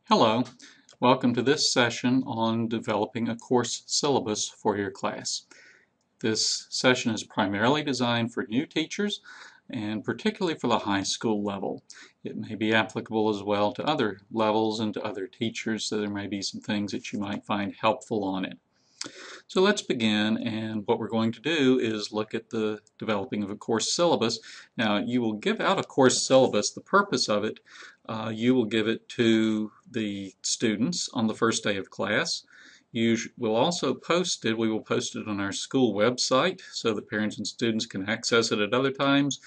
Hello, welcome to this session on developing a course syllabus for your class. This session is primarily designed for new teachers and particularly for the high school level. It may be applicable as well to other levels and to other teachers, so there may be some things that you might find helpful on it. So let's begin, and what we're going to do is look at the developing of a course syllabus. Now, you will give out a course syllabus. The purpose of it, you will give it to the students on the first day of class. You will also post it. We will post it on our school website so that parents and students can access it at other times.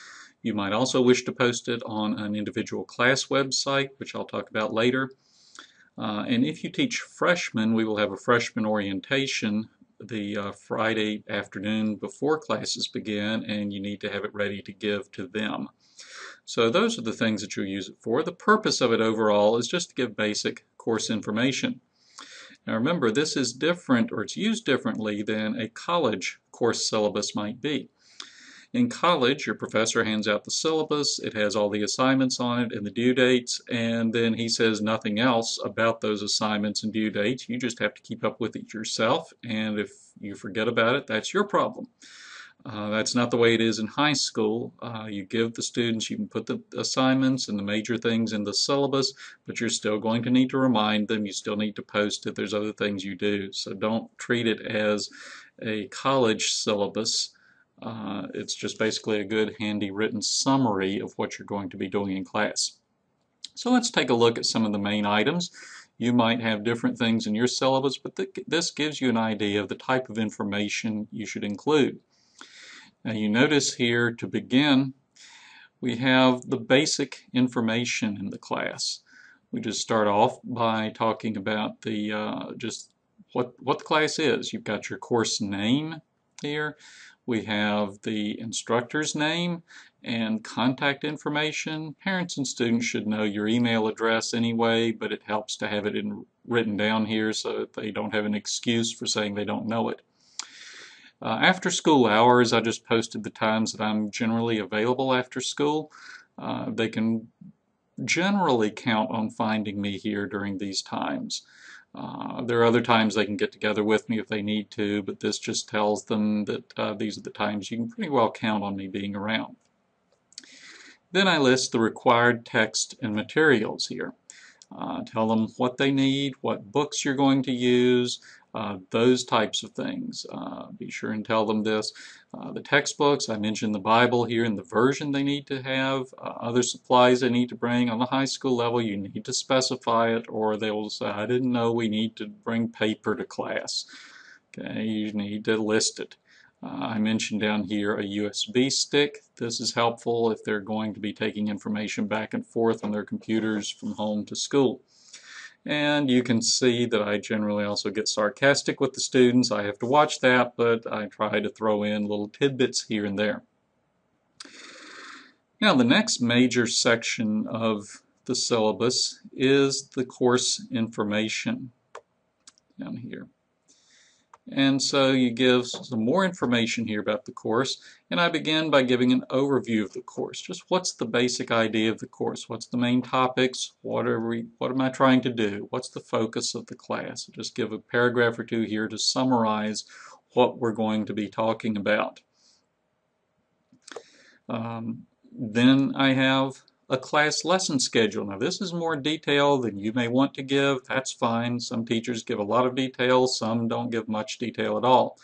You might also wish to post it on an individual class website, which I'll talk about later. And if you teach freshmen, we will have a freshman orientation the Friday afternoon before classes begin, and you need to have it ready to give to them. So those are the things that you'll use it for. The purpose of it overall is just to give basic course information. Now remember, this is different, or it's used differently than a college course syllabus might be. In college, your professor hands out the syllabus, it has all the assignments on it and the due dates, and then he says nothing else about those assignments and due dates. You just have to keep up with it yourself, and if you forget about it, that's your problem. That's not the way it is in high school. You give the students, you can put the assignments and the major things in the syllabus, but you're still going to need to remind them. You still need to post it. There's other things you do. So don't treat it as a college syllabus. It's just basically a good, handy written summary of what you're going to be doing in class. So let's take a look at some of the main items. You might have different things in your syllabus, but this gives you an idea of the type of information you should include. Now you notice here to begin, we have the basic information in the class. We just start off by talking about the just what the class is. You've got your course name here. We have the instructor's name and contact information. Parents and students should know your email address anyway, but it helps to have it written down here so that they don't have an excuse for saying they don't know it. After school hours, I just posted the times that I'm generally available after school. They can generally count on finding me here during these times. There are other times they can get together with me if they need to, but this just tells them that these are the times you can pretty well count on me being around. Then I list the required text and materials here. Tell them what they need, what books you're going to use, those types of things. Be sure and tell them this. The textbooks, I mentioned the Bible here and the version they need to have. Other supplies they need to bring. On the high school level, you need to specify it, or they will say, I didn't know we need to bring paper to class. Okay, you need to list it. I mentioned down here a USB stick. This is helpful if they're going to be taking information back and forth on their computers from home to school. And you can see that I generally also get sarcastic with the students. I have to watch that, but I try to throw in little tidbits here and there. Now the next major section of the syllabus is the course information down here. And so you give some more information here about the course, and I begin by giving an overview of the course. Just what's the basic idea of the course? What's the main topics? What am I trying to do? What's the focus of the class? Just give a paragraph or two here to summarize what we're going to be talking about. Then I have a class lesson schedule. Now this is more detail than you may want to give. That's fine. Some teachers give a lot of detail, some don't give much detail at all.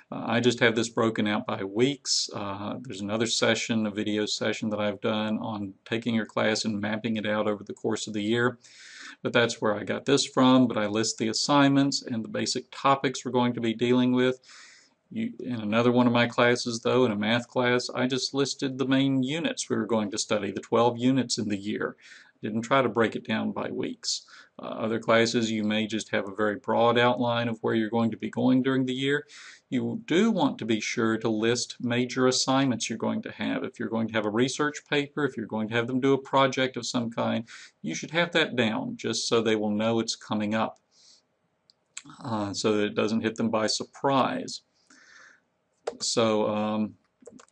I just have this broken out by weeks. There's another session, a video session that I've done on taking your class and mapping it out over the course of the year. But that's where I got this from. But I list the assignments and the basic topics we're going to be dealing with. In another one of my classes, though, in a math class, I just listed the main units we were going to study, the 12 units in the year. Didn't try to break it down by weeks. Other classes, you may just have a very broad outline of where you're going to be going during the year. You do want to be sure to list major assignments you're going to have. If you're going to have a research paper, if you're going to have them do a project of some kind, you should have that down just so they will know it's coming up, so that it doesn't hit them by surprise. So,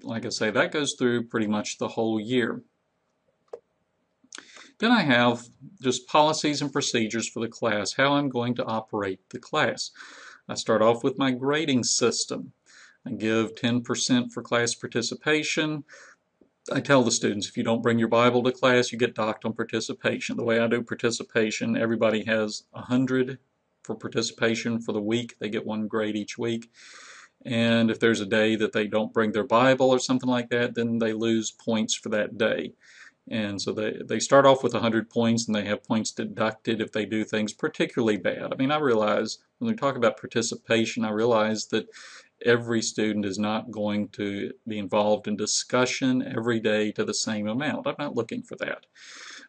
like I say, that goes through pretty much the whole year. Then I have just policies and procedures for the class, how I'm going to operate the class. I start off with my grading system. I give 10% for class participation. I tell the students, if you don't bring your Bible to class, you get docked on participation. The way I do participation, everybody has 100 for participation for the week. They get 1 grade each week. And if there's a day that they don't bring their Bible or something like that, then they lose points for that day. And so they start off with 100 points, and they have points deducted if they do things particularly bad. I mean, I realize when we talk about participation, I realize that every student is not going to be involved in discussion every day to the same amount. I'm not looking for that.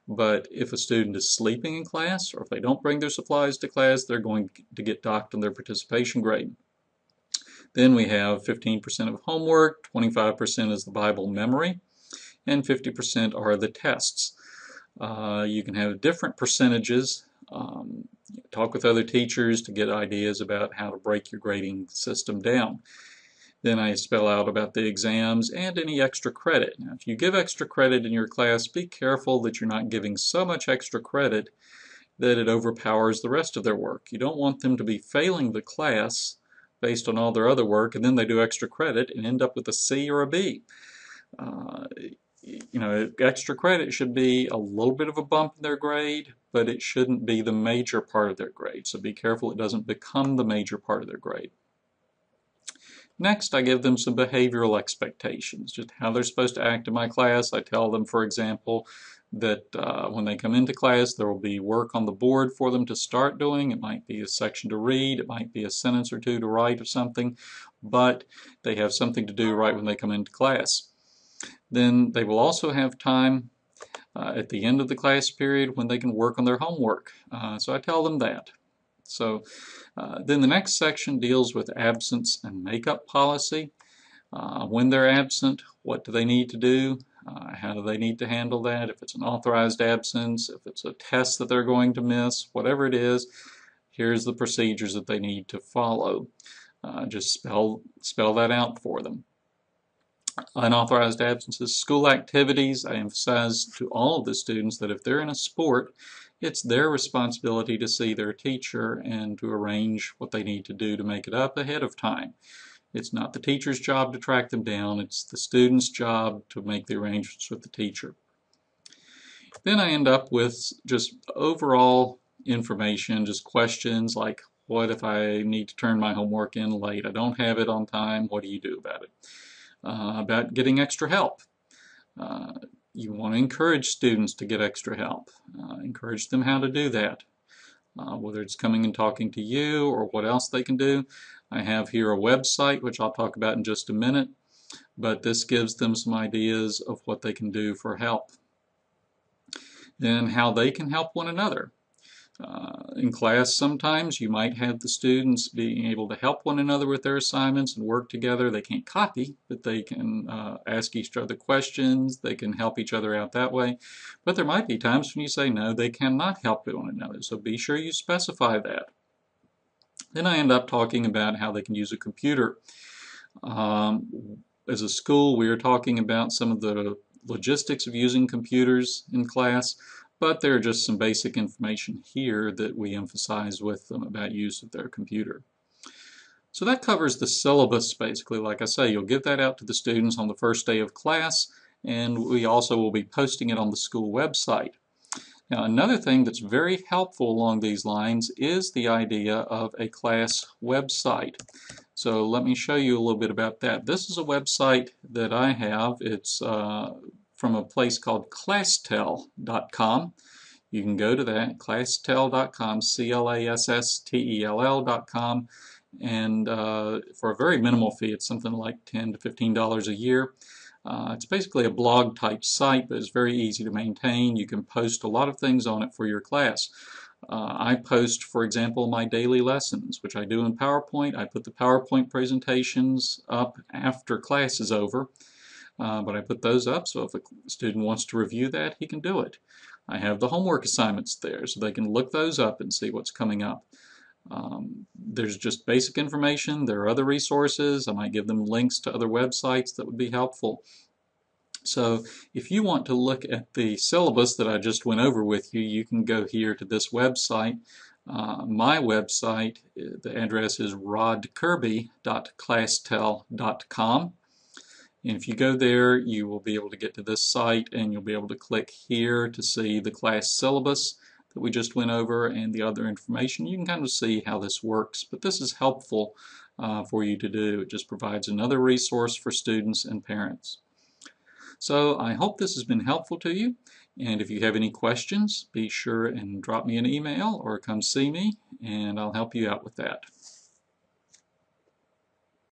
But if a student is sleeping in class, or if they don't bring their supplies to class, they're going to get docked on their participation grade. Then we have 15% of homework, 25% is the Bible memory, and 50% are the tests. You can have different percentages. Talk with other teachers to get ideas about how to break your grading system down. Then I spell out about the exams and any extra credit. Now, if you give extra credit in your class, be careful that you're not giving so much extra credit that it overpowers the rest of their work. You don't want them to be failing the class based on all their other work, and then they do extra credit and end up with a C or a B. You know, extra credit should be a little bit of a bump in their grade, but it shouldn't be the major part of their grade. So be careful it doesn't become the major part of their grade. Next, I give them some behavioral expectations, just how they're supposed to act in my class. I tell them, for example, that when they come into class, there will be work on the board for them to start doing. It might be a section to read, it might be a sentence or two to write or something, but they have something to do right when they come into class. Then they will also have time at the end of the class period when they can work on their homework. So I tell them that. So then the next section deals with absence and makeup policy. When they're absent, what do they need to do? How do they need to handle that? If it's an authorized absence, if it's a test that they're going to miss, whatever it is, here's the procedures that they need to follow. Just spell that out for them. Unauthorized absences, school activities. I emphasize to all of the students that if they're in a sport, it's their responsibility to see their teacher and to arrange what they need to do to make it up ahead of time. It's not the teacher's job to track them down, it's the student's job to make the arrangements with the teacher. Then I end up with just overall information, just questions like, what if I need to turn my homework in late? I don't have it on time, what do you do about it? About getting extra help. You want to encourage students to get extra help. Encourage them how to do that. Whether it's coming and talking to you or what else they can do. I have here a website which I'll talk about in just a minute, but this gives them some ideas of what they can do for help. Then how they can help one another. In class sometimes you might have the students being able to help one another with their assignments and work together. They can't copy, but they can ask each other questions, they can help each other out that way. But there might be times when you say no, they cannot help one another, so be sure you specify that. Then I end up talking about how they can use a computer. As a school, we are talking about some of the logistics of using computers in class, but there are just some basic information here that we emphasize with them about use of their computer. So that covers the syllabus basically. Like I say, you'll give that out to the students on the first day of class, and we also will be posting it on the school website. Now, another thing that's very helpful along these lines is the idea of a class website. So let me show you a little bit about that. This is a website that I have. It's from a place called classtell.com. You can go to that, classtell.com, classtell.com, and for a very minimal fee, it's something like $10 to $15 a year. It's basically a blog type site, but it's very easy to maintain. You can post a lot of things on it for your class. I post, for example, my daily lessons, which I do in PowerPoint. I put the PowerPoint presentations up after class is over. But I put those up so if a student wants to review that, he can do it. I have the homework assignments there so they can look those up and see what's coming up. There's just basic information. There are other resources. I might give them links to other websites that would be helpful. So if you want to look at the syllabus that I just went over with you, you can go here to this website. My website, the address is rodkirby.classtell.com. And if you go there, you will be able to get to this site, and you'll be able to click here to see the class syllabus that we just went over and the other information. You can kind of see how this works, but this is helpful for you to do. It just provides another resource for students and parents. So I hope this has been helpful to you, and if you have any questions, be sure and drop me an email or come see me, and I'll help you out with that.